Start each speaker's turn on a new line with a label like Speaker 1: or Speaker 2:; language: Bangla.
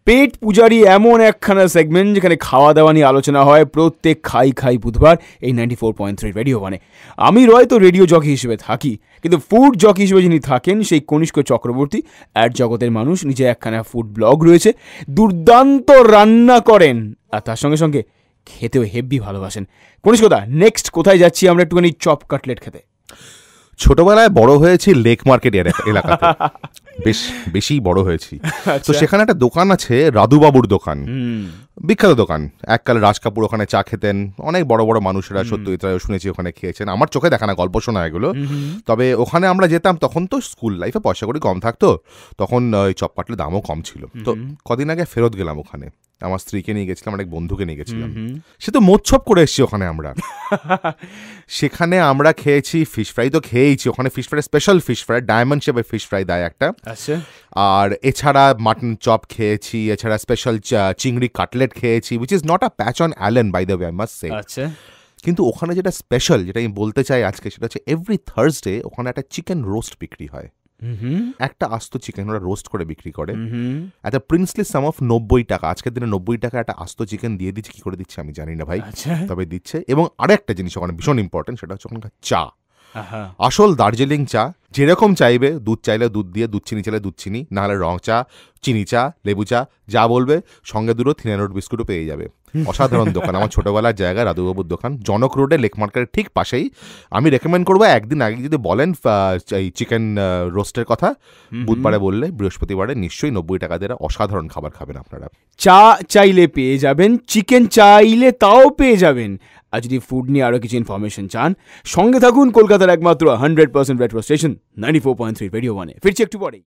Speaker 1: পেট পূজারি এমন একখানা সেগমেন্ট যেখানে খাওয়া দাওয়া নিয়ে আলোচনা হয় প্রত্যেক খাই বুধবার এই 94.3 রেডিও ওয়ানে। আমি রয় তো রেডিও জকি হিসেবে থাকি, কিন্তু ফুড জকি হিসেবে যিনি থাকেন সেই কনিষ্ক চক্রবর্তী অ্যাড জগতের মানুষ, নিজে একখানা ফুড ব্লগ রয়েছে, দুর্দান্ত রান্না করেন আর তার সঙ্গে সঙ্গে খেতেও হেভি ভালোবাসেন। কনিষ্কদা, নেক্সট কোথায় যাচ্ছি আমরা একটুখানি চপ কাটলেট খেতে?
Speaker 2: ছোটবেলায় বড় হয়েছি লেক মার্কেট এলাকাতে, বেশ বেশি বড় হয়েছি। তো সেখানে একটা দোকান আছে, রাধুবাবুর দোকান, বিখ্যাত দোকান। এককালে রাজ কাপুর ওখানে চা খেতেন, অনেক বড় বড় মানুষেরা, সত্যজিৎ রায় শুনেছি ওখানে খেয়েছেন, আমার চোখে দেখা না, গল্প শোনা এগুলো। তবে ওখানে আমরা যেতাম, তখন তো স্কুল লাইফে পয়সা কড়ি কম থাকতো, তখন ওই চপ কাটলের দামও কম ছিল। তো কদিন আগে ফেরত গেলাম ওখানে, আমার স্ত্রীকে নিয়ে গেছিলাম, এক বন্ধুকে নিয়ে গেছিলাম, সে তো মোচ্ছপ করে এসছি ওখানে আমরা। সেখানে আমরা খেয়েছি ফিশ ফ্রাই, তো খেয়েছি ওখানে fish fry, special fish fry, diamond শেপের ফিশ ফ্রাই দেয় একটা। আর এছাড়া মাটন চপ খেয়েছি, এছাড়া স্পেশাল চিংড়ি কাটলেট খেয়েছি, which is not a patch on Allen by the way, I must say. কিন্তু ওখানে যেটা স্পেশাল, যেটা আমি বলতে চাই আজকে, সেটা হচ্ছে এভরি থার্সডে ওখানে একটা চিকেন রোস্ট বিক্রি হয়। একটা আস্ত চিকেন ওরা রোস্ট করে বিক্রি করে একটা প্রিন্সলি সাম অফ 90 টাকা। আজকের দিনে 90 টাকা একটা আস্ত চিকেন দিয়ে দিচ্ছে, কি করে দিচ্ছে আমি জানি না ভাই, তবে দিচ্ছে। এবং আরেকটা জিনিস ওখানে ভীষণ ইম্পর্টেন্ট, সেটা হচ্ছে ওখানকার চা, আসল দার্জিলিং চা। যেরকম চাইবে, দুধ চাইলে দুধ দিয়ে, দুধ চিনি চাইলে দুধ চিনি, নাহলে রং চা, চিনি চা, লেবু চা, যা বলবে, সঙ্গে দুটো থিনার রোড বিস্কুটও পেয়ে যাবে। অসাধারণ দোকান, আমার ছোটবেলার জায়গা রাধুবাবুর দোকান, জনক রোডে, লেক মার্কেটের ঠিক পাশেই। আমি রেকমেন্ড করবো, একদিন আগে যদি বলেন এই চিকেন রোস্টের কথা, বুধবারে বললে বৃহস্পতিবারে নিশ্চয়ই 90 টাকা দিয়ে অসাধারণ খাবার খাবেন আপনারা।
Speaker 1: চা চাইলে পেয়ে যাবেন, চিকেন চাইলে তাও পেয়ে যাবেন। আর যদি ফুড নিয়ে আরও কিছু ইনফরমেশন চান, সঙ্গে থাকুন কলকাতার একমাত্র 100% রেট্রো স্টেশন 94.3 রেডিও ওয়ানে। ফিরছি একটু পরেই।